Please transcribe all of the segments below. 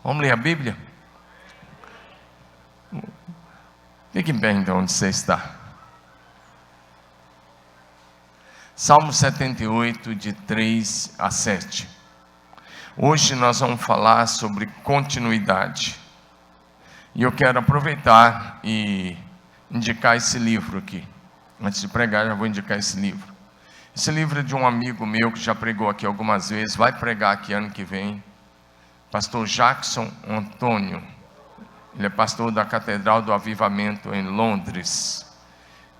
Vamos ler a Bíblia? Fique bem então onde você está. Salmo 78, de 3 a 7. Hoje nós vamos falar sobre continuidade. E eu quero aproveitar e indicar esse livro aqui. Antes de pregar, já vou indicar esse livro. Esse livro é de um amigo meu que já pregou aqui algumas vezes, vai pregar aqui ano que vem. Pastor Jackson Antônio. Ele é pastor da Catedral do Avivamento em Londres.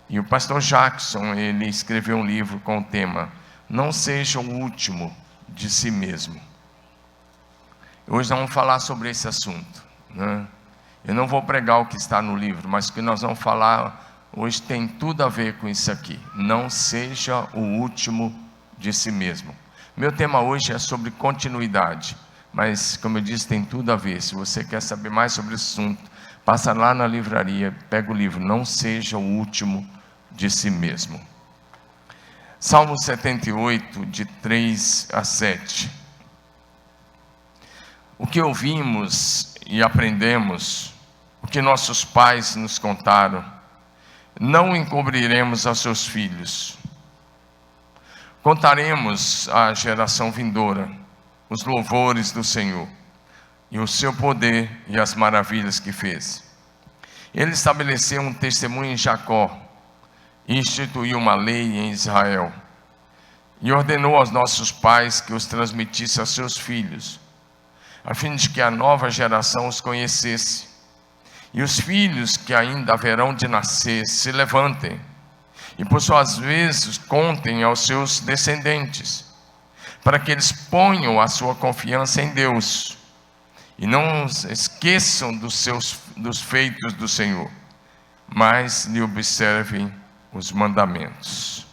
E o pastor Jackson, ele escreveu um livro com o tema Não Seja o Último de Si Mesmo. Hoje nós vamos falar sobre esse assunto, né? Eu não vou pregar o que está no livro, mas o que nós vamos falar hoje tem tudo a ver com isso aqui. Não seja o último de si mesmo. Meu tema hoje é sobre continuidade. Mas, como eu disse, tem tudo a ver. Se você quer saber mais sobre esse assunto, passa lá na livraria, pega o livro, Não Seja o Último de Si Mesmo. Salmo 78, de 3 a 7. O que ouvimos e aprendemos, o que nossos pais nos contaram, não encobriremos aos seus filhos. Contaremos à geração vindoura os louvores do Senhor, e o seu poder e as maravilhas que fez. Ele estabeleceu um testemunho em Jacó, e instituiu uma lei em Israel, e ordenou aos nossos pais que os transmitisse aos seus filhos, a fim de que a nova geração os conhecesse, e os filhos que ainda haverão de nascer se levantem, e por suas vezes contem aos seus descendentes, para que eles ponham a sua confiança em Deus, e não esqueçam dos feitos do Senhor, mas lhe observem os mandamentos.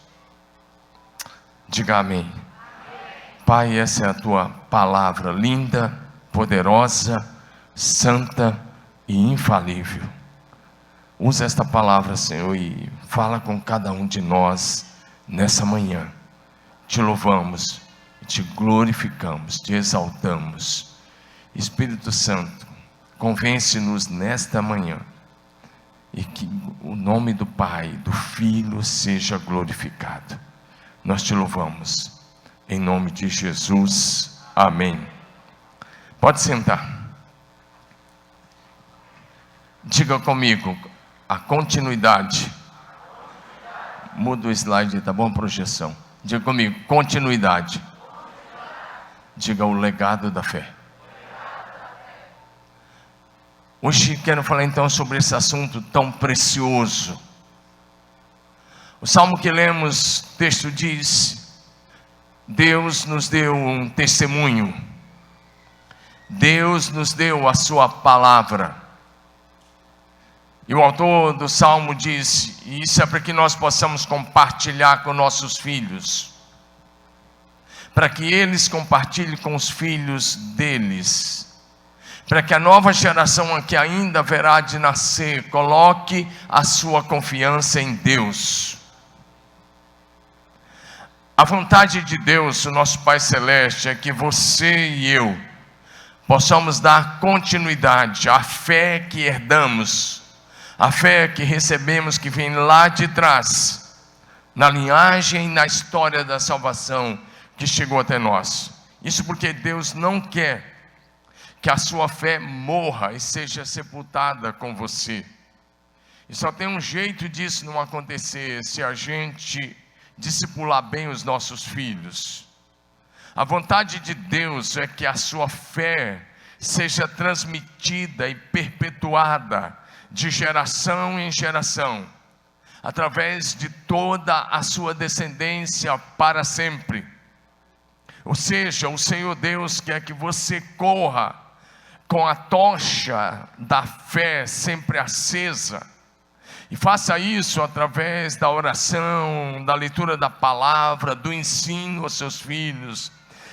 Diga amém. Pai, essa é a tua palavra linda, poderosa, santa e infalível. Usa esta palavra, Senhor, e fala com cada um de nós nessa manhã. Te louvamos, te glorificamos, te exaltamos. Espírito Santo, convence-nos nesta manhã, e que o nome do Pai, do Filho seja glorificado. Nós te louvamos, em nome de Jesus, amém. Pode sentar. Diga comigo, a continuidade. Muda o slide, tá bom? Projeção. Diga comigo, continuidade. Diga o legado da fé. Hoje quero falar então sobre esse assunto tão precioso. O salmo que lemos, o texto diz: Deus nos deu um testemunho. Deus nos deu a sua palavra. E o autor do salmo diz: isso é para que nós possamos compartilhar com nossos filhos, para que eles compartilhem com os filhos deles, para que a nova geração que ainda haverá de nascer coloque a sua confiança em Deus. A vontade de Deus, o nosso Pai Celeste, é que você e eu possamos dar continuidade à fé que herdamos, a fé que recebemos, que vem lá de trás, na linhagem e na história da salvação que chegou até nós. Isso porque Deus não quer que a sua fé morra e seja sepultada com você. E só tem um jeito disso não acontecer, se a gente discipular bem os nossos filhos. A vontade de Deus é que a sua fé seja transmitida e perpetuada de geração em geração, através de toda a sua descendência para sempre. Ou seja, o Senhor Deus quer que você corra com a tocha da fé sempre acesa, e faça isso através da oração, da leitura da palavra, do ensino aos seus filhos,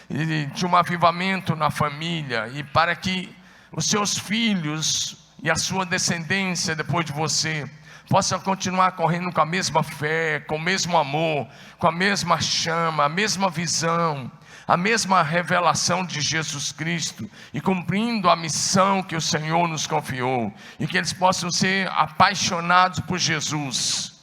e de um avivamento na família, e para que os seus filhos e a sua descendência depois de você possa continuar correndo com a mesma fé, com o mesmo amor, com a mesma chama, a mesma visão, a mesma revelação de Jesus Cristo, e cumprindo a missão que o Senhor nos confiou, e que eles possam ser apaixonados por Jesus,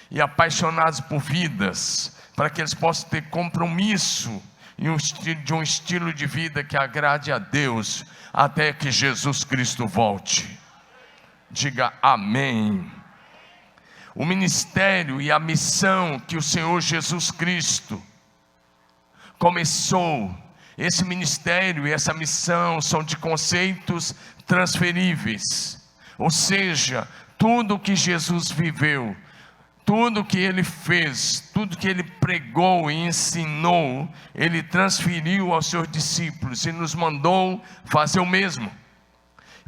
e apaixonados por vidas, para que eles possam ter compromisso de um estilo de vida que agrade a Deus, até que Jesus Cristo volte. Diga amém. O ministério e a missão que o Senhor Jesus Cristo começou, esse ministério e essa missão são de conceitos transferíveis, ou seja, tudo que Jesus viveu, tudo que Ele fez, tudo que Ele pregou e ensinou, Ele transferiu aos seus discípulos e nos mandou fazer o mesmo.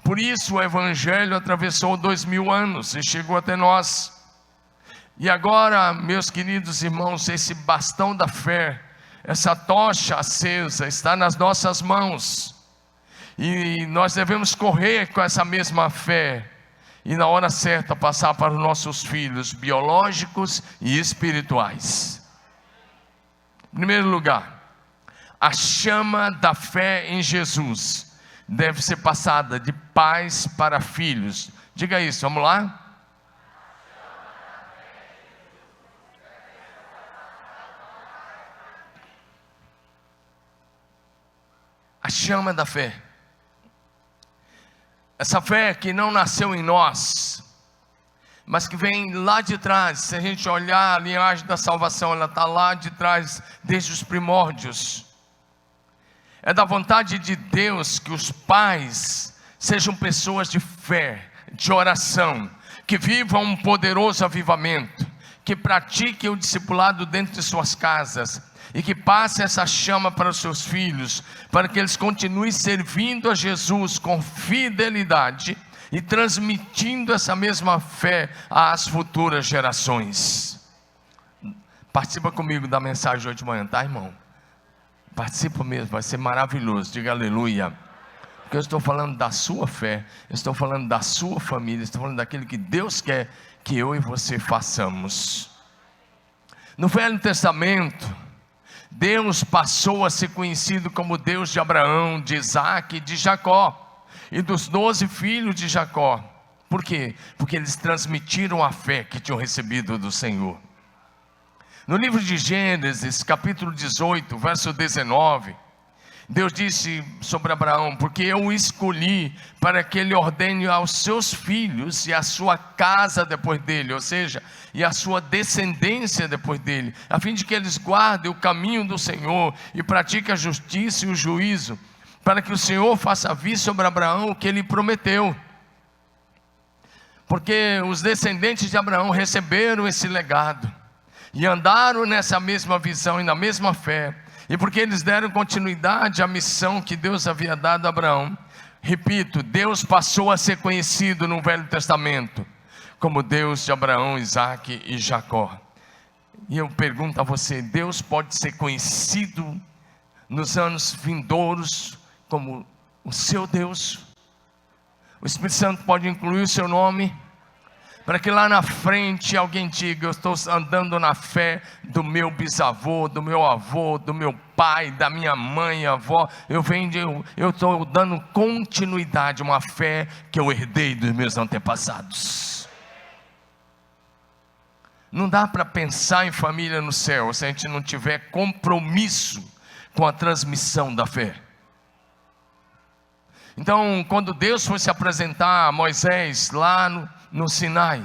Por isso o Evangelho atravessou 2000 anos e chegou até nós. E agora, meus queridos irmãos, esse bastão da fé, essa tocha acesa está nas nossas mãos, e nós devemos correr com essa mesma fé, e na hora certa passar para os nossos filhos biológicos e espirituais. Em primeiro lugar, a chama da fé em Jesus deve ser passada de pais para filhos. Diga isso, vamos lá? A chama da fé, essa fé que não nasceu em nós, mas que vem lá de trás. Se a gente olhar a linhagem da salvação, ela está lá de trás, desde os primórdios. É da vontade de Deus que os pais sejam pessoas de fé, de oração, que vivam um poderoso avivamento, que pratiquem o discipulado dentro de suas casas, e que passe essa chama para os seus filhos, para que eles continuem servindo a Jesus com fidelidade e transmitindo essa mesma fé às futuras gerações. Participa comigo da mensagem hoje de manhã, tá, irmão? Participa mesmo, vai ser maravilhoso. Diga aleluia. Porque eu estou falando da sua fé, eu estou falando da sua família, estou falando daquilo que Deus quer que eu e você façamos. No Velho Testamento, Deus passou a ser conhecido como Deus de Abraão, de Isaac e de Jacó, e dos 12 filhos de Jacó. Por quê? Porque eles transmitiram a fé que tinham recebido do Senhor. No livro de Gênesis, capítulo 18, verso 19, Deus disse sobre Abraão: porque eu o escolhi para que ele ordene aos seus filhos e a sua casa depois dele, ou seja, e a sua descendência depois dele, a fim de que eles guardem o caminho do Senhor e pratiquem a justiça e o juízo, para que o Senhor faça vir sobre Abraão o que ele prometeu. Porque os descendentes de Abraão receberam esse legado e andaram nessa mesma visão e na mesma fé. E porque eles deram continuidade à missão que Deus havia dado a Abraão, repito, Deus passou a ser conhecido no Velho Testamento como Deus de Abraão, Isaac e Jacó. E eu pergunto a você: Deus pode ser conhecido nos anos vindouros como o seu Deus? O Espírito Santo pode incluir o seu nome, para que lá na frente alguém diga: eu estou andando na fé do meu bisavô, do meu avô, do meu pai, da minha mãe, avó. Eu estou dando continuidade a uma fé que eu herdei dos meus antepassados. Não dá para pensar em família no céu se a gente não tiver compromisso com a transmissão da fé. Então, quando Deus foi se apresentar a Moisés lá no Sinai,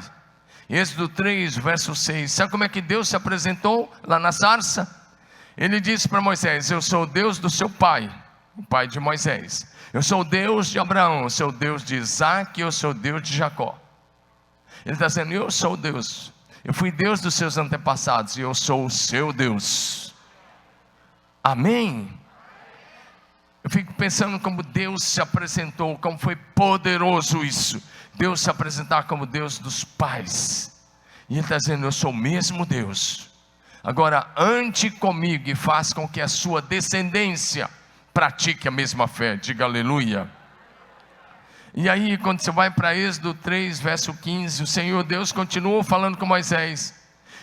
Êxodo 3, verso 6, sabe como é que Deus se apresentou lá na sarça? Ele disse para Moisés: eu sou o Deus do seu pai, o pai de Moisés. Eu sou o Deus de Abraão, eu sou o Deus de Isaac, eu sou o Deus de Jacó. Ele está dizendo: eu sou o Deus, eu fui Deus dos seus antepassados e eu sou o seu Deus. Amém? Eu fico pensando como Deus se apresentou, como foi poderoso isso. Deus se apresentar como Deus dos pais. E Ele está dizendo: eu sou o mesmo Deus. Agora ande comigo e faça com que a sua descendência pratique a mesma fé. Diga aleluia. E aí, quando você vai para Êxodo 3, verso 15, o Senhor Deus continuou falando com Moisés.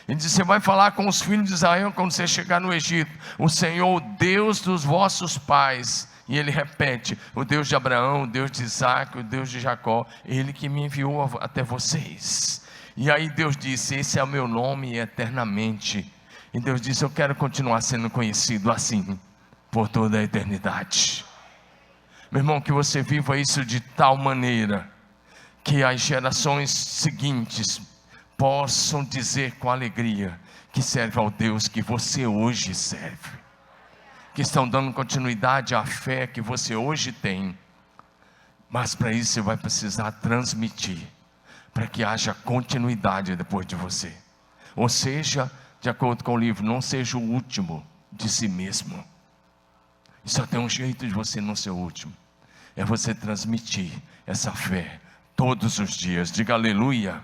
Ele disse: você vai falar com os filhos de Israel quando você chegar no Egito. O Senhor, o Deus dos vossos pais. E ele repete: o Deus de Abraão, o Deus de Isaac, o Deus de Jacó, Ele que me enviou até vocês. E aí Deus disse: esse é o meu nome eternamente. E Deus disse: eu quero continuar sendo conhecido assim, por toda a eternidade. Meu irmão, que você viva isso de tal maneira, que as gerações seguintes possam dizer com alegria, que serve ao Deus que você hoje serve. Que estão dando continuidade à fé que você hoje tem. Mas para isso você vai precisar transmitir, para que haja continuidade depois de você. Ou seja, de acordo com o livro, não seja o último de si mesmo. E só tem um jeito de você não ser o último: é você transmitir essa fé todos os dias. Diga aleluia.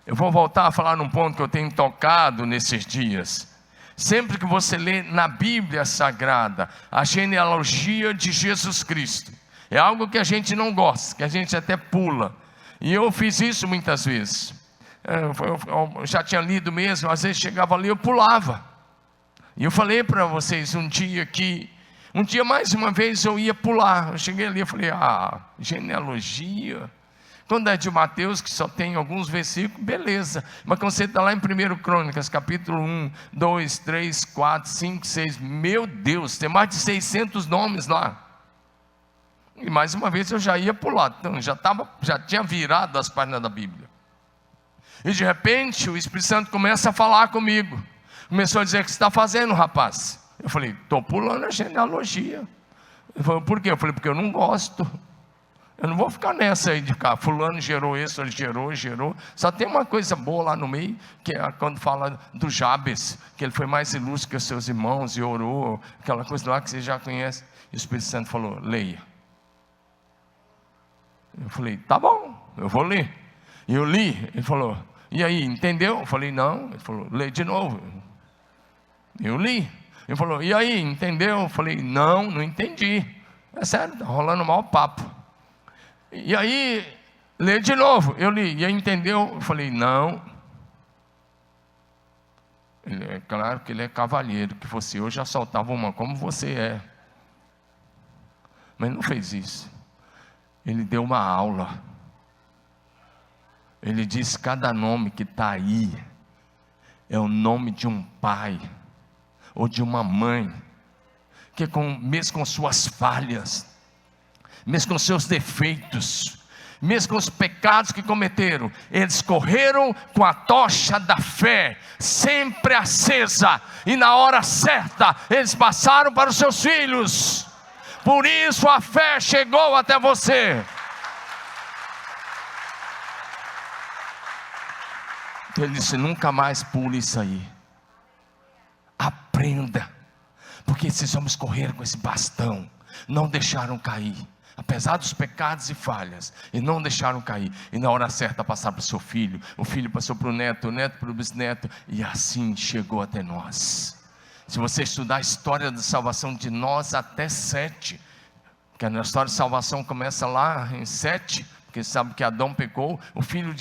Eu vou voltar a falar num ponto que eu tenho tocado nesses dias. Sempre que você lê na Bíblia Sagrada a genealogia de Jesus Cristo, é algo que a gente não gosta, que a gente até pula. E eu fiz isso muitas vezes. Eu já tinha lido mesmo, às vezes chegava ali, eu pulava. E eu falei para vocês um dia mais uma vez eu ia pular. Eu cheguei ali e falei: genealogia. Quando é de Mateus, que só tem alguns versículos, beleza. Mas quando você está lá em 1 Crônicas, capítulo 1, 2, 3, 4, 5, 6, meu Deus, tem mais de 600 nomes lá. E mais uma vez eu já ia pular, então já tinha virado as páginas da Bíblia. E de repente o Espírito Santo começa a falar comigo. Começou a dizer: o que você está fazendo, rapaz? Eu falei: estou pulando a genealogia. Ele falou: por quê? Eu falei: porque eu não gosto. Eu não vou ficar nessa aí de ficar, fulano gerou isso, ele gerou. Só tem uma coisa boa lá no meio, que é quando fala do Jabes, que ele foi mais ilustre que os seus irmãos e orou, aquela coisa lá que você já conhece. E o Espírito Santo falou: leia. Eu falei: tá bom, eu vou ler. E eu li. Ele falou: e aí, entendeu? Eu falei: não. Ele falou: lê de novo. Eu li. Ele falou: e aí, entendeu? Eu falei: não entendi. É sério, está rolando mau papo. E aí, lê de novo. Eu li. E aí, entendeu? Eu falei: não. É claro que ele é cavalheiro, que você hoje já soltava uma como você é. Mas não fez isso. Ele deu uma aula. Ele disse: cada nome que está aí é o nome de um pai ou de uma mãe, que mesmo com suas falhas, mesmo com seus defeitos, mesmo com os pecados que cometeram, eles correram com a tocha da fé sempre acesa, e na hora certa eles passaram para os seus filhos. Por isso a fé chegou até você. Ele disse: nunca mais pule isso aí. Aprenda, porque esses homens correram com esse bastão, não deixaram cair, apesar dos pecados e falhas, e não deixaram cair. E na hora certa passaram para o seu filho, o filho passou para o neto para o bisneto, e assim chegou até nós. Se você estudar a história da salvação de nós até 7, porque a história de salvação começa lá em 7, porque sabe que Adão pecou, o filho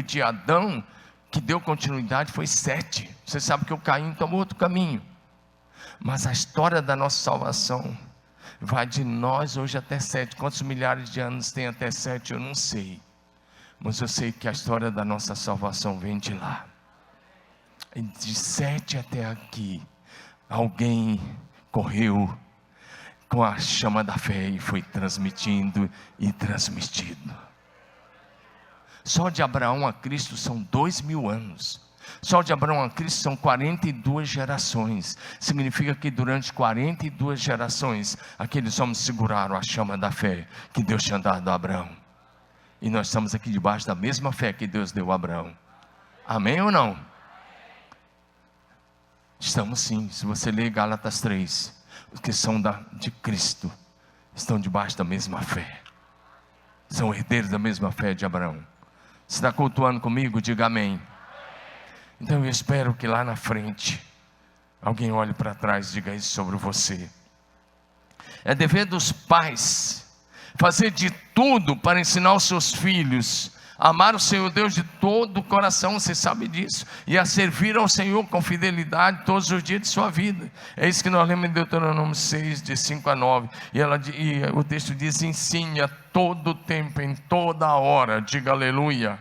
de Adão que deu continuidade foi 7. Você sabe que o Caim tomou outro caminho. Mas a história da nossa salvação vai de nós hoje até 7. Quantos milhares de anos tem até 7? Eu não sei. Mas eu sei que a história da nossa salvação vem de lá. E de 7 até aqui, alguém correu com a chama da fé e foi transmitindo e transmitido. Só de Abraão a Cristo são 2000 anos. Só de Abraão a Cristo são 42 gerações. Significa que durante 42 gerações, aqueles homens seguraram a chama da fé que Deus tinha dado a Abraão. E nós estamos aqui debaixo da mesma fé que Deus deu a Abraão. Amém ou não? Estamos sim. Se você ler Gálatas 3, os que são de Cristo estão debaixo da mesma fé. São herdeiros da mesma fé de Abraão. Você está cultuando comigo? Diga amém. Então eu espero que lá na frente alguém olhe para trás e diga isso sobre você. É dever dos pais fazer de tudo para ensinar os seus filhos a amar o Senhor Deus de todo o coração, você sabe disso, e a servir ao Senhor com fidelidade todos os dias de sua vida. É isso que nós lemos em Deuteronômio 6, de 5 a 9. E o texto diz: ensine a todo tempo, em toda hora. Diga aleluia.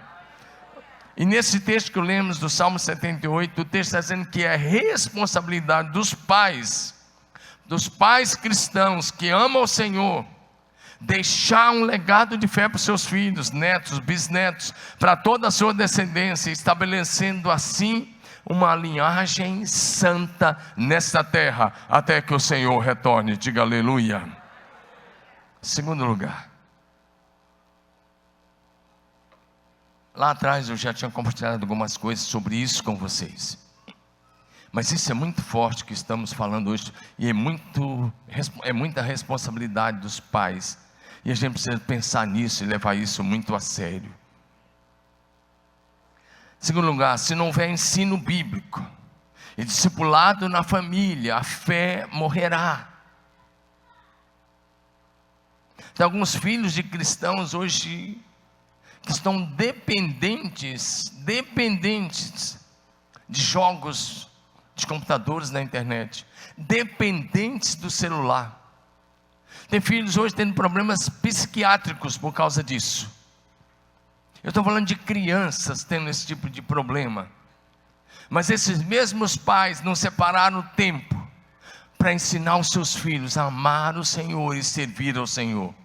E nesse texto que lemos do Salmo 78, o texto está dizendo que é responsabilidade dos pais cristãos que amam o Senhor, deixar um legado de fé para os seus filhos, netos, bisnetos, para toda a sua descendência, estabelecendo assim uma linhagem santa nesta terra, até que o Senhor retorne. Diga aleluia. Segundo lugar, lá atrás eu já tinha compartilhado algumas coisas sobre isso com vocês, mas isso é muito forte que estamos falando hoje, e é muita responsabilidade dos pais, e a gente precisa pensar nisso e levar isso muito a sério. Segundo lugar, se não houver ensino bíblico e discipulado na família, a fé morrerá. Tem alguns filhos de cristãos hoje que estão dependentes de jogos, de computadores na internet, dependentes do celular. Tem filhos hoje tendo problemas psiquiátricos por causa disso. Eu estou falando de crianças tendo esse tipo de problema. Mas esses mesmos pais não separaram tempo para ensinar os seus filhos a amar o Senhor e servir ao Senhor,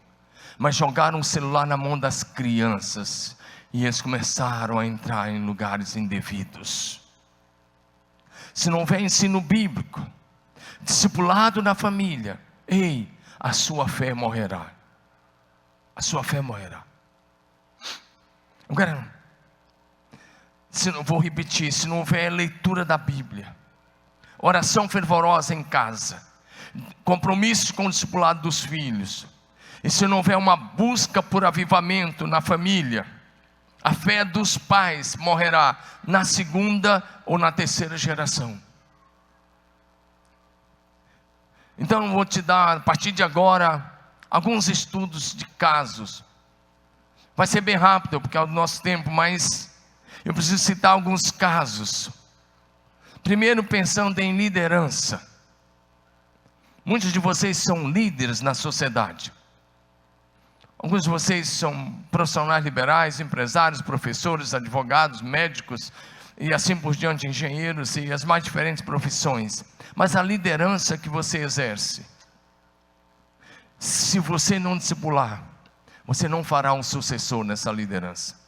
mas jogaram o celular na mão das crianças, e eles começaram a entrar em lugares indevidos. Se não houver ensino bíblico, discipulado na família, a sua fé morrerá. A sua fé morrerá. Agora, vou repetir: se não houver leitura da Bíblia, oração fervorosa em casa, compromisso com o discipulado dos filhos, e se não houver uma busca por avivamento na família, a fé dos pais morrerá na segunda ou na terceira geração. Então eu vou te dar, a partir de agora, alguns estudos de casos. Vai ser bem rápido, porque é o nosso tempo, mas eu preciso citar alguns casos. Primeiro, pensando em liderança. Muitos de vocês são líderes na sociedade. Alguns de vocês são profissionais liberais, empresários, professores, advogados, médicos e assim por diante, engenheiros e as mais diferentes profissões. Mas a liderança que você exerce, se você não discipular, você não fará um sucessor nessa liderança.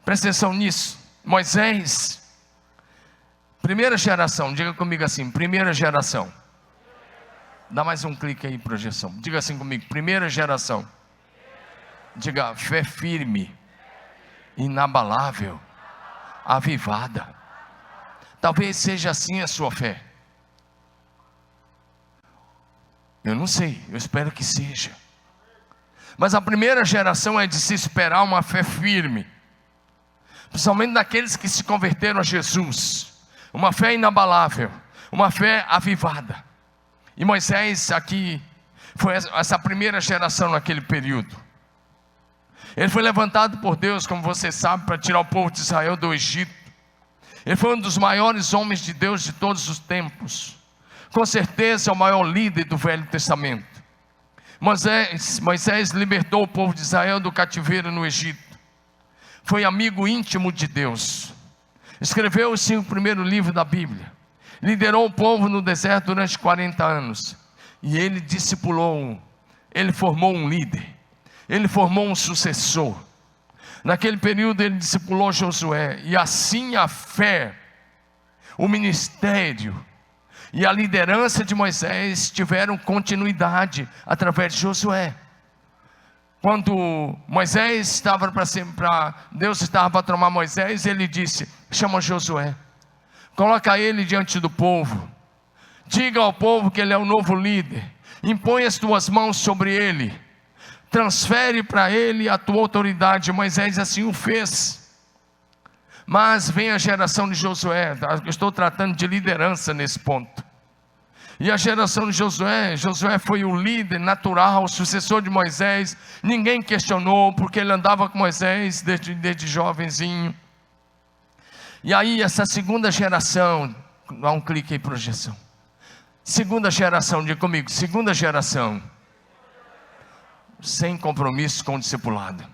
Presta atenção nisso. Moisés, primeira geração, diga comigo assim: primeira geração. Dá mais um clique aí, projeção. Diga assim comigo: primeira geração. Diga: fé firme, inabalável, avivada. Talvez seja assim a sua fé. Eu não sei, eu espero que seja. Mas a primeira geração é de se esperar uma fé firme, principalmente daqueles que se converteram a Jesus. Uma fé inabalável, uma fé avivada. E Moisés aqui foi essa primeira geração naquele período. Ele foi levantado por Deus, como você sabe, para tirar o povo de Israel do Egito. Ele foi um dos maiores homens de Deus de todos os tempos. Com certeza é o maior líder do Velho Testamento. Moisés libertou o povo de Israel do cativeiro no Egito. Foi amigo íntimo de Deus. Escreveu os 5 primeiros livros da Bíblia. Liderou o povo no deserto durante 40 anos. E ele discipulou, ele formou um líder. Ele formou um sucessor. Naquele período ele discipulou Josué. E assim a fé, o ministério e a liderança de Moisés tiveram continuidade através de Josué. Quando Moisés estava Deus estava para tomar Moisés, ele disse: chama Josué, coloca ele diante do povo, diga ao povo que ele é o novo líder, impõe as tuas mãos sobre ele, transfere para ele a tua autoridade. Moisés assim o fez. Mas vem a geração de Josué. Eu estou tratando de liderança nesse ponto. E a geração de Josué, Josué foi o líder natural, o sucessor de Moisés. Ninguém questionou, porque ele andava com Moisés desde jovenzinho. E aí essa segunda geração, dá um clique aí, projeção. Segunda geração, diga comigo, segunda geração, sem compromisso com o discipulado.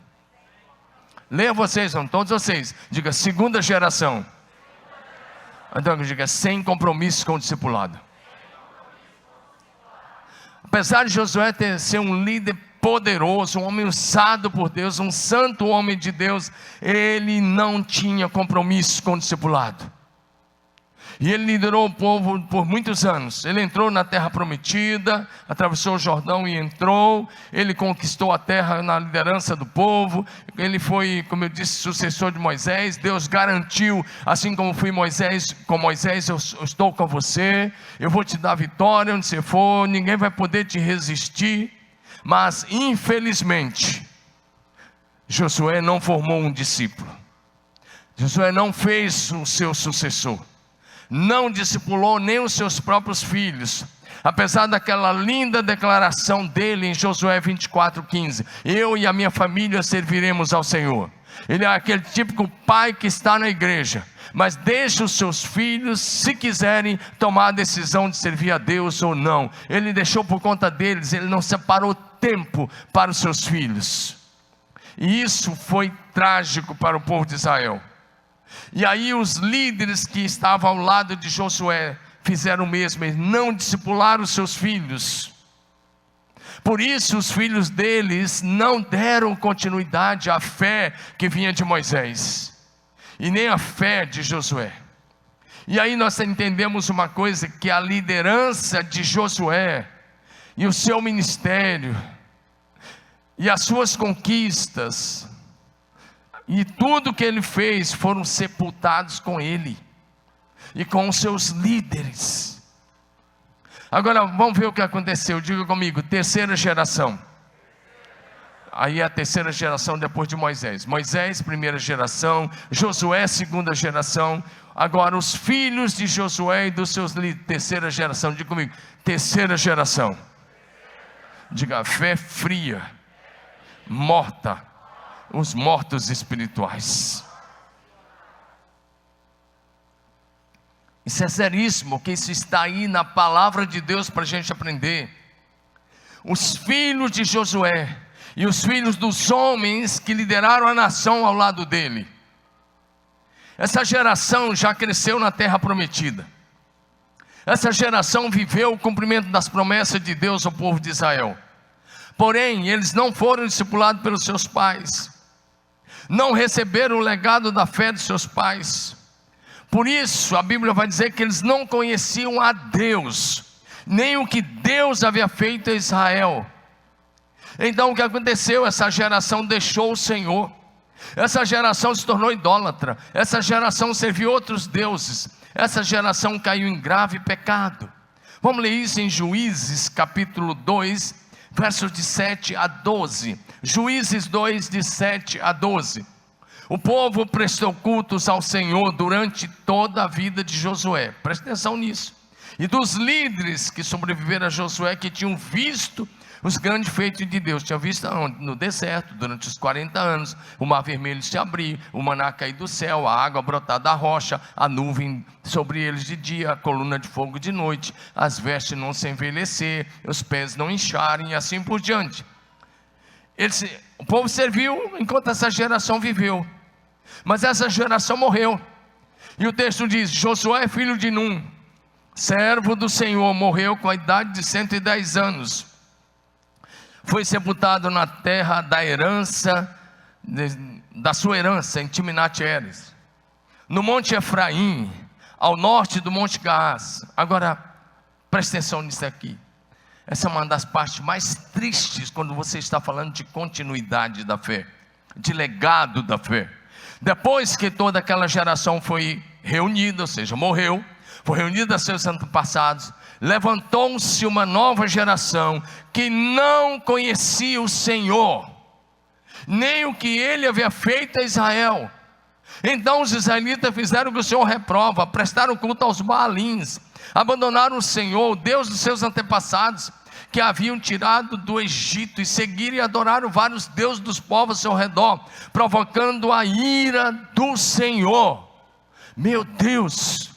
Leia vocês, não todos vocês, diga segunda geração. Então diga, sem compromisso com o discipulado. Apesar de Josué ser um líder poderoso, um homem usado por Deus, um santo homem de Deus, ele não tinha compromisso com o discipulado. E ele liderou o povo por muitos anos. Ele entrou na terra prometida, atravessou o Jordão e entrou. Ele conquistou a terra na liderança do povo. Ele foi, como eu disse, sucessor de Moisés. Deus garantiu, assim como fui com Moisés, eu estou com você. Eu vou te dar vitória onde você for. Ninguém vai poder te resistir. Mas, infelizmente, Josué não formou um discípulo. Josué não fez o seu sucessor. Não discipulou nem os seus próprios filhos. Apesar daquela linda declaração dele em Josué 24:15: eu e a minha família serviremos ao Senhor. Ele é aquele típico pai que está na igreja, mas deixa os seus filhos, se quiserem, tomar a decisão de servir a Deus ou não. Ele deixou por conta deles, ele não separou tempo para os seus filhos. E isso foi trágico para o povo de Israel. E aí os líderes que estavam ao lado de Josué fizeram o mesmo, eles não discipularam os seus filhos. Por isso os filhos deles não deram continuidade à fé que vinha de Moisés, e nem à fé de Josué. E aí nós entendemos uma coisa, que a liderança de Josué, e o seu ministério, e as suas conquistas, e tudo que ele fez, foram sepultados com ele e com os seus líderes. Agora vamos ver o que aconteceu. Diga comigo, terceira geração. Aí é a terceira geração depois de Moisés. Moisés, primeira geração. Josué, segunda geração. Agora os filhos de Josué e dos seus líderes, terceira geração. Diga comigo, terceira geração. Diga, fé fria, morta, os mortos espirituais. Isso é seríssimo, que isso está aí na palavra de Deus para a gente aprender. Os filhos de Josué e os filhos dos homens que lideraram a nação ao lado dele, essa geração já cresceu na terra prometida. Essa geração viveu o cumprimento das promessas de Deus ao povo de Israel. Porém, eles não foram discipulados pelos seus pais, não receberam o legado da fé dos seus pais. Por isso a Bíblia vai dizer que eles não conheciam a Deus, nem o que Deus havia feito a Israel. Então o que aconteceu? Essa geração deixou o Senhor, essa geração se tornou idólatra, essa geração serviu outros deuses, essa geração caiu em grave pecado. Vamos ler isso em Juízes capítulo 2, versos de 7 a 12. Juízes 2, de 7 a 12. O povo prestou cultos ao Senhor durante toda a vida de Josué. Preste atenção nisso. E dos líderes que sobreviveram a Josué, que tinham visto os grandes feitos de Deus. Tinha visto no deserto, durante os 40 anos, o mar vermelho se abrir, o maná cair do céu, a água brotar da rocha, a nuvem sobre eles de dia, a coluna de fogo de noite, as vestes não se envelhecer, os pés não incharem, e assim por diante. O povo serviu enquanto essa geração viveu, mas essa geração morreu. E o texto diz: Josué, filho de Num, servo do Senhor, morreu com a idade de 110 anos. Foi sepultado na terra da herança, da sua herança, em Timnat-Heres, no monte Efraim, ao norte do monte Gaás. Agora, preste atenção nisso aqui. Essa é uma das partes mais tristes quando você está falando de continuidade da fé, de legado da fé. Depois que toda aquela geração foi reunida, ou seja, morreu, foi reunida a seus antepassados, levantou-se uma nova geração que não conhecia o Senhor, nem o que ele havia feito a Israel. Então os israelitas fizeram o que o Senhor reprova, prestaram culto aos Baalins, Abandonaram o Senhor, o Deus dos seus antepassados, que haviam tirado do Egito, e seguiram e adoraram vários deuses dos povos ao seu redor, provocando a ira do Senhor. Meu Deus,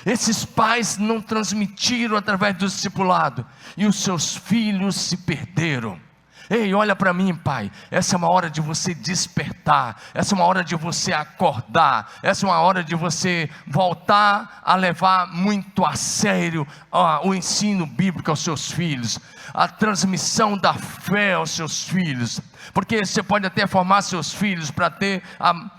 esses pais não transmitiram através do discipulado, e os seus filhos se perderam. Ei, olha para mim, pai, essa é uma hora de você despertar, essa é uma hora de você acordar, essa é uma hora de você voltar a levar muito a sério o ensino bíblico aos seus filhos, a transmissão da fé aos seus filhos, porque você pode até formar seus filhos para ter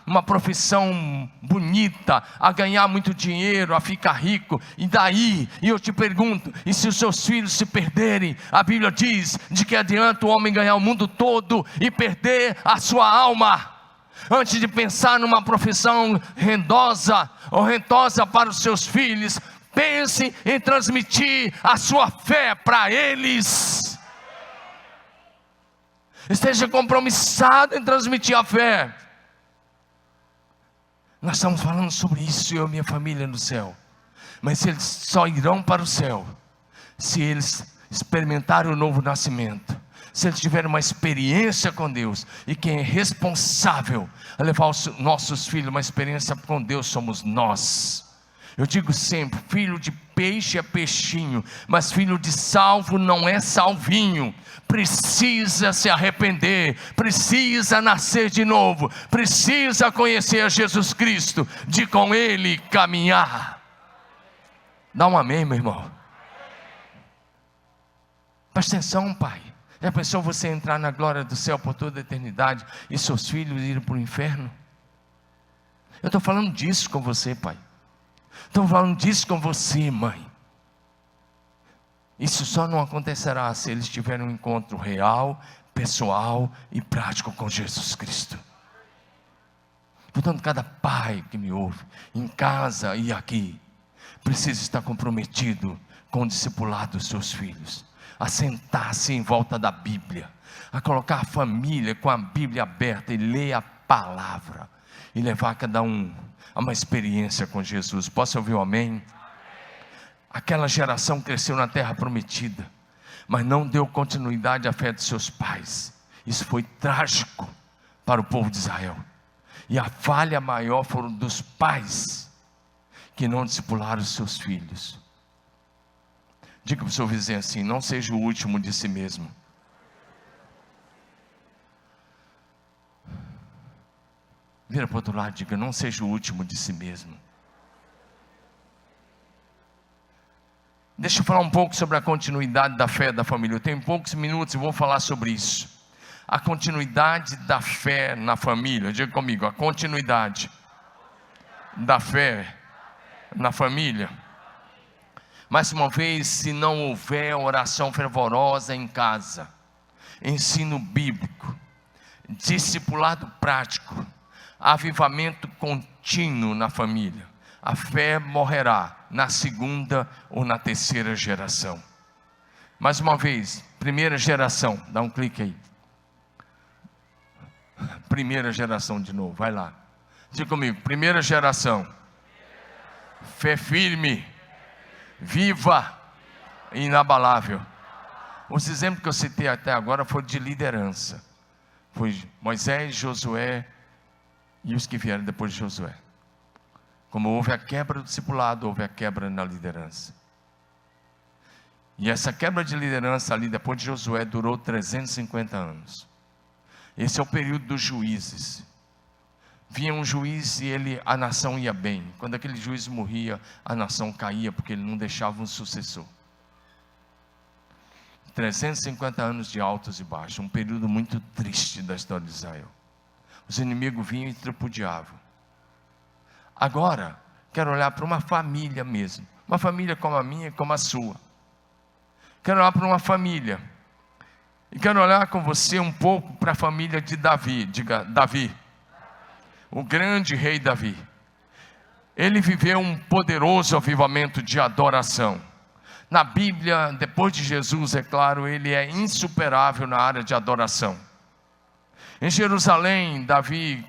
uma profissão bonita, a ganhar muito dinheiro, a ficar rico, e daí, e eu te pergunto, e se os seus filhos se perderem? A Bíblia diz, de que adianta o homem ganhar o mundo todo e perder a sua alma? Antes de pensar numa profissão rendosa ou rentosa para os seus filhos, pense em transmitir a sua fé para eles. Esteja compromissado em transmitir a fé. Nós estamos falando sobre isso, eu e minha família no céu. Mas eles só irão para o céu se eles experimentarem o novo nascimento, se eles tiverem uma experiência com Deus. E quem é responsável a levar os nossos filhos uma experiência com Deus somos nós. Eu digo sempre, filho de peixe é peixinho, mas filho de salvo não é salvinho. Precisa se arrepender, precisa nascer de novo, precisa conhecer a Jesus Cristo, de com Ele caminhar. Dá um amém, meu irmão? Presta atenção, pai. Já pensou você entrar na glória do céu por toda a eternidade e seus filhos irem para o inferno? Eu estou falando disso com você, pai. Estou falando disso com você, mãe. Isso só não acontecerá se eles tiverem um encontro real, pessoal e prático com Jesus Cristo. Portanto, cada pai que me ouve, em casa e aqui, precisa estar comprometido com o discipulado dos seus filhos, a sentar-se em volta da Bíblia, a colocar a família com a Bíblia aberta e ler a palavra, e levar cada um a uma experiência com Jesus. Posso ouvir um amém? Aquela geração cresceu na terra prometida, mas não deu continuidade à fé de seus pais. Isso foi trágico para o povo de Israel. E a falha maior foram dos pais, que não discipularam os seus filhos. Diga para o seu vizinho assim: não seja o último de si mesmo. Vira para o outro lado e diga: não seja o último de si mesmo. Deixa eu falar um pouco sobre a continuidade da fé da família. Eu tenho poucos minutos e vou falar sobre isso. A continuidade da fé na família. Diga comigo: a continuidade da fé na família. Mais uma vez, se não houver oração fervorosa em casa, ensino bíblico, discipulado prático, avivamento contínuo na família, a fé morrerá na segunda ou na terceira geração. Mais uma vez, primeira geração, dá um clique aí. Primeira geração de novo, vai lá. Diga comigo: primeira geração, fé firme, viva e inabalável. Os exemplos que eu citei até agora foram de liderança. Foi Moisés, Josué e os que vieram depois de Josué. Como houve a quebra do discipulado, houve a quebra na liderança. E essa quebra de liderança ali depois de Josué durou 350 anos. Esse é o período dos juízes. Vinha um juiz e a nação ia bem. Quando aquele juiz morria, a nação caía, porque ele não deixava um sucessor. 350 anos de altos e baixos, um período muito triste da história de Israel. Os inimigos vinham e tripudiavam. Agora, quero olhar para uma família mesmo. Uma família como a minha e como a sua. Quero olhar para uma família. E quero olhar com você um pouco para a família de Davi. Diga: Davi. O grande rei Davi. Ele viveu um poderoso avivamento de adoração. Na Bíblia, depois de Jesus, é claro, ele é insuperável na área de adoração. Em Jerusalém, Davi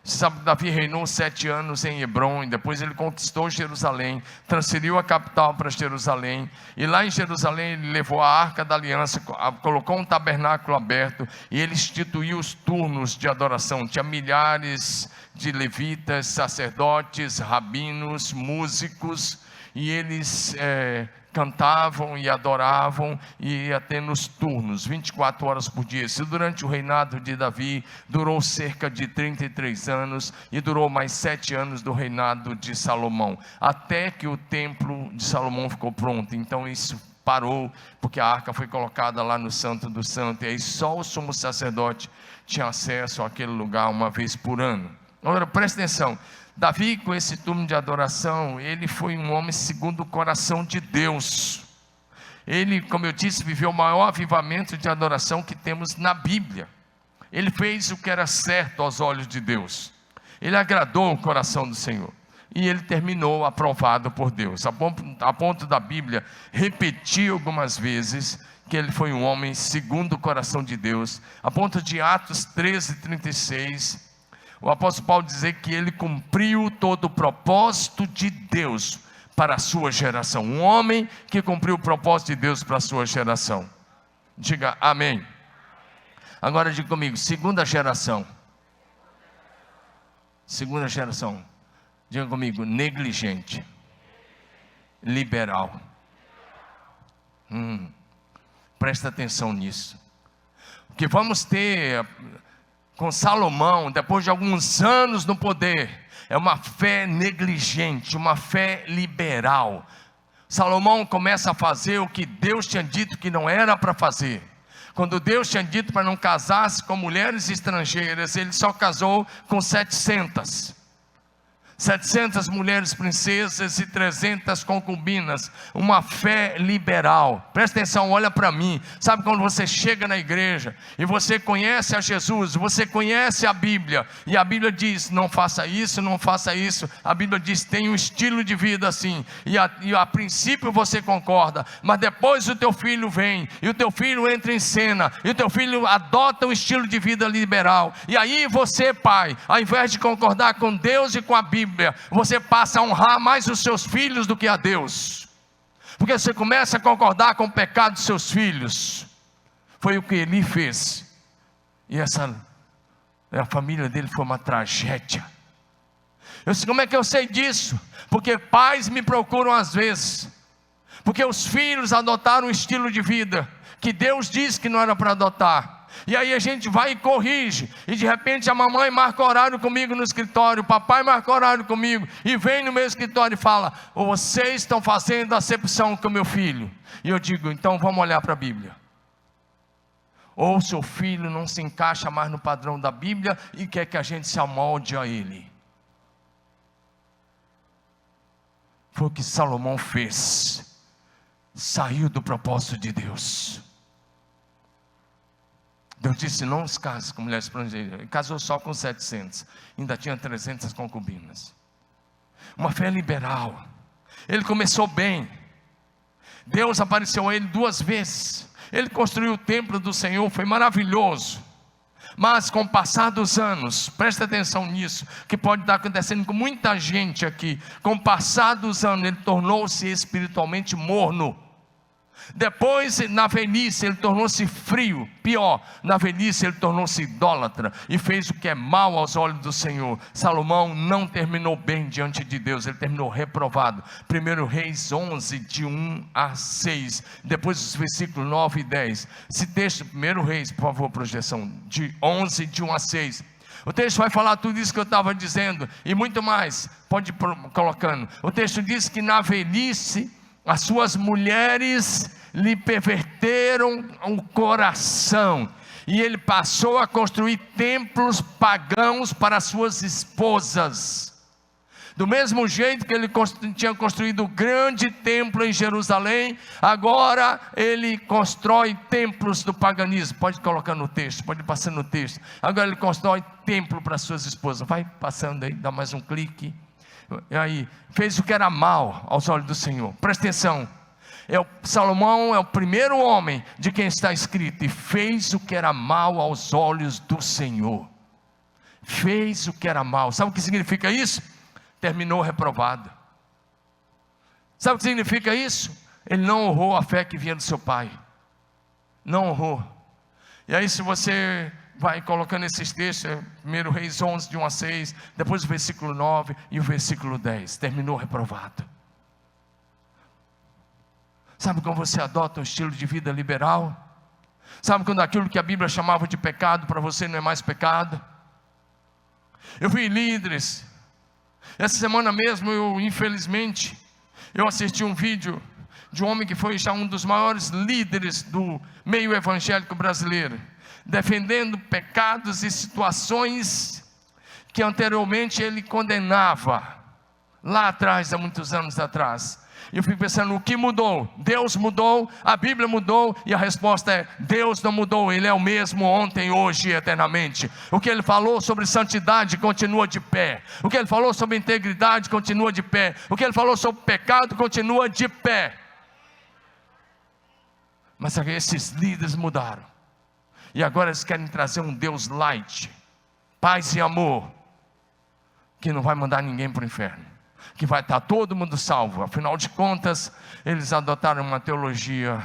Você sabe que Davi reinou 7 anos em Hebrom, e depois ele conquistou Jerusalém, transferiu a capital para Jerusalém, e lá em Jerusalém ele levou a Arca da Aliança, colocou um tabernáculo aberto, e ele instituiu os turnos de adoração. Tinha milhares de levitas, sacerdotes, rabinos, músicos, e eles cantavam e adoravam, e ia tendo os turnos, 24 horas por dia. Isso durante o reinado de Davi durou cerca de 33 anos, e durou mais 7 anos do reinado de Salomão, até que o templo de Salomão ficou pronto. Então isso parou, porque a arca foi colocada lá no Santo do Santo, e aí só o sumo sacerdote tinha acesso àquele lugar uma vez por ano. Agora presta atenção, Davi, com esse turno de adoração, ele foi um homem segundo o coração de Deus. Ele, como eu disse, viveu o maior avivamento de adoração que temos na Bíblia. Ele fez o que era certo aos olhos de Deus. Ele agradou o coração do Senhor. E ele terminou aprovado por Deus. A ponto da Bíblia repetir algumas vezes que ele foi um homem segundo o coração de Deus. A ponto de Atos 13:36... o apóstolo Paulo dizer que ele cumpriu todo o propósito de Deus para a sua geração. Um homem que cumpriu o propósito de Deus para a sua geração. Diga amém. Agora diga comigo, segunda geração. Segunda geração. Diga comigo, negligente. Liberal. Presta atenção nisso. Porque vamos ter... com Salomão, depois de alguns anos no poder, é uma fé negligente, uma fé liberal. Salomão começa a fazer o que Deus tinha dito que não era para fazer. Quando Deus tinha dito para não casar-se com mulheres estrangeiras, ele só casou com 700 mulheres princesas e 300 concubinas. Uma fé liberal. Presta atenção, olha para mim. Sabe quando você chega na igreja e você conhece a Jesus, você conhece a Bíblia, e a Bíblia diz, não faça isso, não faça isso. A Bíblia diz, tem um estilo de vida assim, e a princípio você concorda, mas depois o teu filho vem, e o teu filho entra em cena, e o teu filho adota um estilo de vida liberal, e aí você, pai, ao invés de concordar com Deus e com a Bíblia, você passa a honrar mais os seus filhos do que a Deus, porque você começa a concordar com o pecado dos seus filhos. Foi o que Eli fez, e a família dele foi uma tragédia. Eu disse, como é que eu sei disso? Porque pais me procuram às vezes, porque os filhos adotaram um estilo de vida que Deus disse que não era para adotar. E aí a gente vai e corrige, e de repente a mamãe marca horário comigo no escritório, o papai marca horário comigo, e vem no meu escritório e fala, vocês estão fazendo acepção com o meu filho. E eu digo, então vamos olhar para a Bíblia. Ou seu filho não se encaixa mais no padrão da Bíblia, e quer que a gente se amolde a ele. Foi o que Salomão fez, saiu do propósito de Deus. Deus disse, não se case com mulheres estrangeiras. Ele casou só com 700, ainda tinha 300 concubinas. Uma fé liberal. Ele começou bem. Deus apareceu a ele 2 vezes. Ele construiu o templo do Senhor, foi maravilhoso. Mas com o passar dos anos, presta atenção nisso, que pode estar acontecendo com muita gente aqui. Com o passar dos anos, ele tornou-se espiritualmente morno. Depois, na velhice, ele tornou-se frio. Pior, na velhice ele tornou-se idólatra, e fez o que é mal aos olhos do Senhor. Salomão não terminou bem diante de Deus, ele terminou reprovado. 1 Reis 11, de 1 a 6, depois os versículos 9 e 10. Esse texto, 1 Reis, por favor, projeção, de 11, de 1 a 6. O texto vai falar tudo isso que eu estava dizendo, e muito mais, pode ir colocando. O texto diz que na velhice, as suas mulheres lhe perverteram o coração, e ele passou a construir templos pagãos para suas esposas. Do mesmo jeito que ele tinha construído o grande templo em Jerusalém, agora ele constrói templos do paganismo. Pode colocar no texto, pode passar no texto. Agora ele constrói templo para suas esposas. Vai passando aí, dá mais um clique. E aí, fez o que era mal aos olhos do Senhor. Presta atenção, Salomão é o primeiro homem de quem está escrito, e fez o que era mal aos olhos do Senhor. fez o que era mal. Sabe o que significa isso? Terminou reprovado. Sabe o que significa isso? Ele não honrou a fé que vinha do seu pai. Não honrou. E aí, se você vai colocando esses textos, 1 Reis 11, de 1 a 6, depois o versículo 9 e o versículo 10, terminou reprovado. Sabe quando você adota um estilo de vida liberal? Sabe quando aquilo que a Bíblia chamava de pecado, para você não é mais pecado? Eu vi líderes, essa semana mesmo, infelizmente, eu assisti um vídeo de um homem que foi já um dos maiores líderes do meio evangélico brasileiro, defendendo pecados e situações que anteriormente ele condenava, lá atrás, há muitos anos atrás. E eu fico pensando, o que mudou? Deus mudou, a Bíblia mudou, e a resposta é: Deus não mudou, Ele é o mesmo ontem, hoje e eternamente. O que Ele falou sobre santidade continua de pé, o que Ele falou sobre integridade continua de pé, o que Ele falou sobre pecado continua de pé. Mas esses líderes mudaram, e agora eles querem trazer um Deus light, paz e amor, que não vai mandar ninguém para o inferno, que vai estar todo mundo salvo. Afinal de contas, eles adotaram uma teologia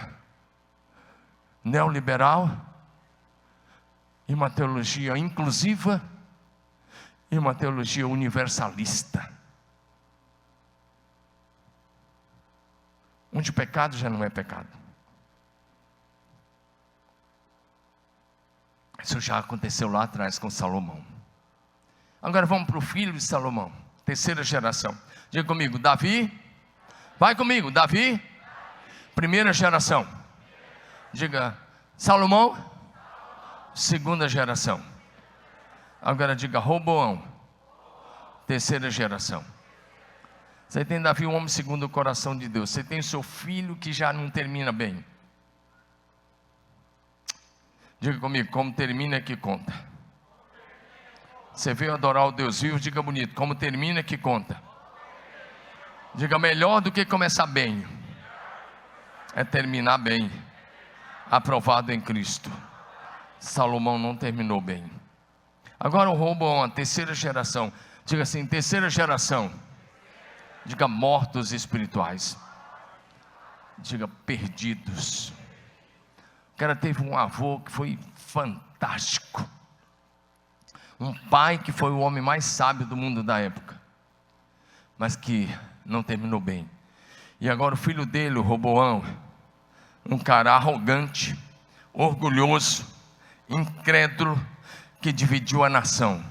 neoliberal, e uma teologia inclusiva, e uma teologia universalista, onde o pecado já não é pecado. Isso já aconteceu lá atrás com Salomão. Agora vamos para o filho de Salomão, terceira geração. Diga comigo, Davi. Vai comigo, Davi. Primeira geração. Diga, Salomão. Segunda geração. Agora diga, Roboão. Terceira geração. Você tem Davi, um homem segundo o coração de Deus. Você tem o seu filho que já não termina bem. Diga comigo, como termina é que conta. Você veio adorar o Deus vivo, diga bonito, como termina é que conta. Diga, melhor do que começar bem é terminar bem, aprovado em Cristo. Salomão não terminou bem. Agora o Roboão, a terceira geração. Diga assim, terceira geração. Diga, mortos espirituais. Diga, perdidos. O cara teve um avô que foi fantástico, um pai que foi o homem mais sábio do mundo da época, mas que não terminou bem. E agora o filho dele, o Roboão, um cara arrogante, orgulhoso, incrédulo, que dividiu a nação.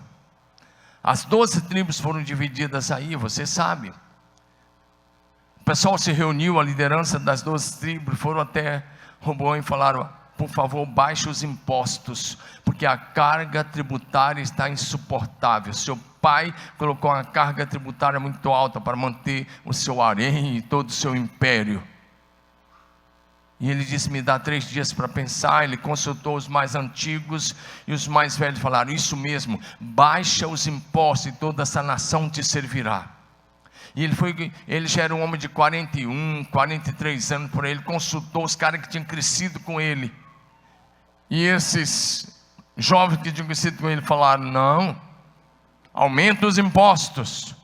As 12 tribos foram divididas aí, você sabe. O pessoal se reuniu, a liderança das 12 tribos, foram até Roboão e falaram: por favor, baixe os impostos, porque a carga tributária está insuportável. Seu pai colocou uma carga tributária muito alta para manter o seu harém e todo o seu império. E ele disse, me dá 3 dias para pensar. Ele consultou os mais antigos, e os mais velhos falaram, isso mesmo, baixa os impostos e toda essa nação te servirá. E ele já era um homem de 41, 43 anos por aí. Ele consultou os caras que tinham crescido com ele, e esses jovens que tinham crescido com ele falaram, não, aumenta os impostos,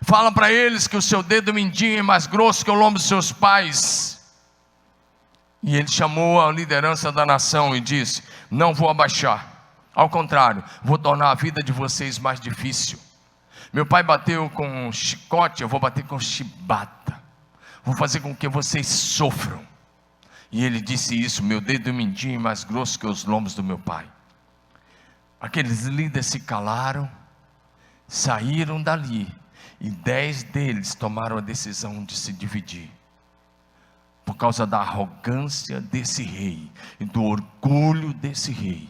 fala para eles que o seu dedo mindinho é mais grosso que o lombo dos seus pais. E ele chamou a liderança da nação e disse, não vou abaixar, ao contrário, vou tornar a vida de vocês mais difícil. Meu pai bateu com chicote, eu vou bater com chibata, vou fazer com que vocês sofram. E ele disse isso, meu dedo mindinho é mais grosso que os lombos do meu pai. Aqueles líderes se calaram, saíram dali, e 10 deles tomaram a decisão de se dividir, por causa da arrogância desse rei, e do orgulho desse rei,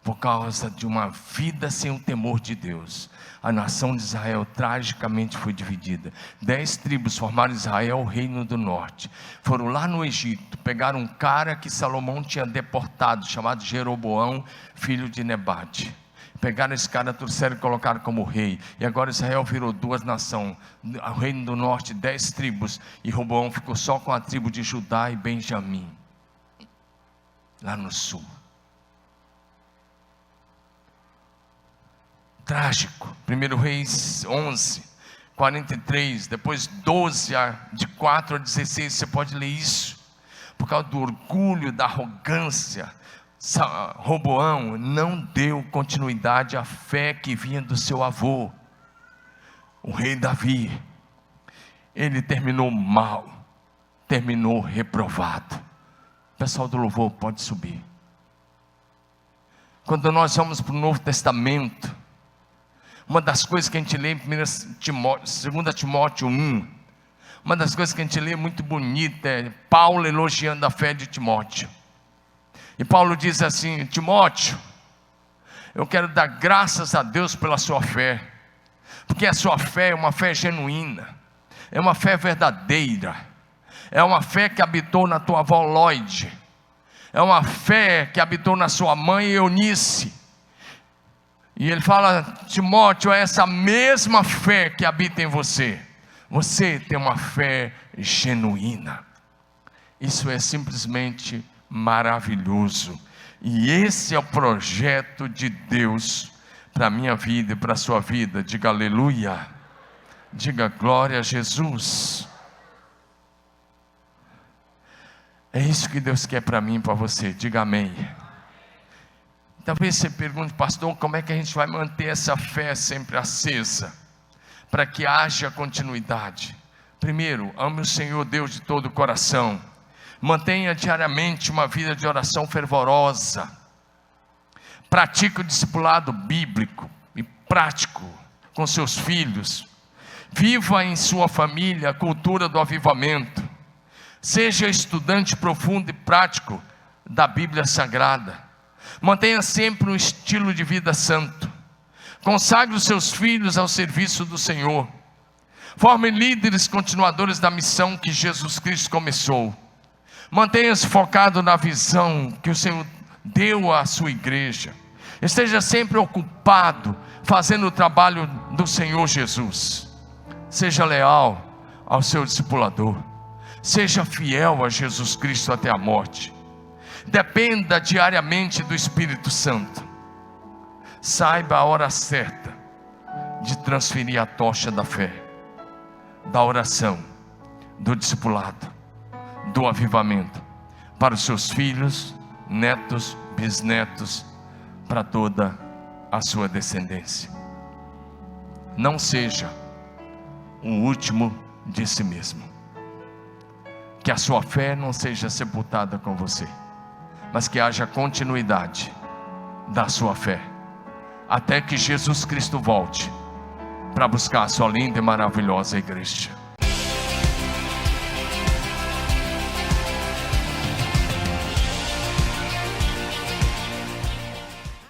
por causa de uma vida sem o temor de Deus. A nação de Israel tragicamente foi dividida. 10 tribos formaram Israel, o reino do norte. Foram lá no Egito, pegaram um cara que Salomão tinha deportado, chamado Jeroboão, filho de Nebate. Pegaram esse cara, trouxeram e colocaram como rei. E agora Israel virou 2 nações. O reino do norte, 10 tribos. E Roboão ficou só com a tribo de Judá e Benjamim, lá no sul. trágico. 1 Reis 11, 43, depois 12, de 4 a 16, você pode ler isso. Por causa do orgulho, da arrogância, Roboão não deu continuidade à fé que vinha do seu avô, o rei Davi. Ele terminou mal, terminou reprovado. O pessoal do louvor pode subir. Quando nós vamos para o Novo Testamento, uma das coisas que a gente lê em 2 Timóteo 1, uma das coisas que a gente lê muito bonita é Paulo elogiando a fé de Timóteo. E Paulo diz assim: Timóteo, eu quero dar graças a Deus pela sua fé, porque a sua fé é uma fé genuína, é uma fé verdadeira, é uma fé que habitou na tua avó Lloyd, é uma fé que habitou na sua mãe Eunice. E ele fala: Timóteo, é essa mesma fé que habita em você. Você tem uma fé genuína. Isso é simplesmente maravilhoso. E esse é o projeto de Deus para a minha vida e para a sua vida. Diga aleluia. Diga glória a Jesus. É isso que Deus quer para mim e para você. Diga amém. Talvez você pergunte: pastor, como é que a gente vai manter essa fé sempre acesa, para que haja continuidade? Primeiro, ame o Senhor Deus de todo o coração. Mantenha diariamente uma vida de oração fervorosa. Pratique o discipulado bíblico e prático com seus filhos. Viva em sua família a cultura do avivamento. Seja estudante profundo e prático da Bíblia Sagrada. Mantenha sempre um estilo de vida santo. Consagre os seus filhos ao serviço do Senhor. Forme líderes continuadores da missão que Jesus Cristo começou. Mantenha-se focado na visão que o Senhor deu à sua igreja. Esteja sempre ocupado fazendo o trabalho do Senhor Jesus. Seja leal ao seu discipulador. Seja fiel a Jesus Cristo até a morte. Dependa diariamente do Espírito Santo. Saiba a hora certa de transferir a tocha da fé, da oração, do discipulado, do avivamento para os seus filhos, netos, bisnetos, para toda a sua descendência. Não seja o último de si mesmo. Que a sua fé não seja sepultada com você, mas que haja continuidade da sua fé, até que Jesus Cristo volte para buscar a sua linda e maravilhosa igreja.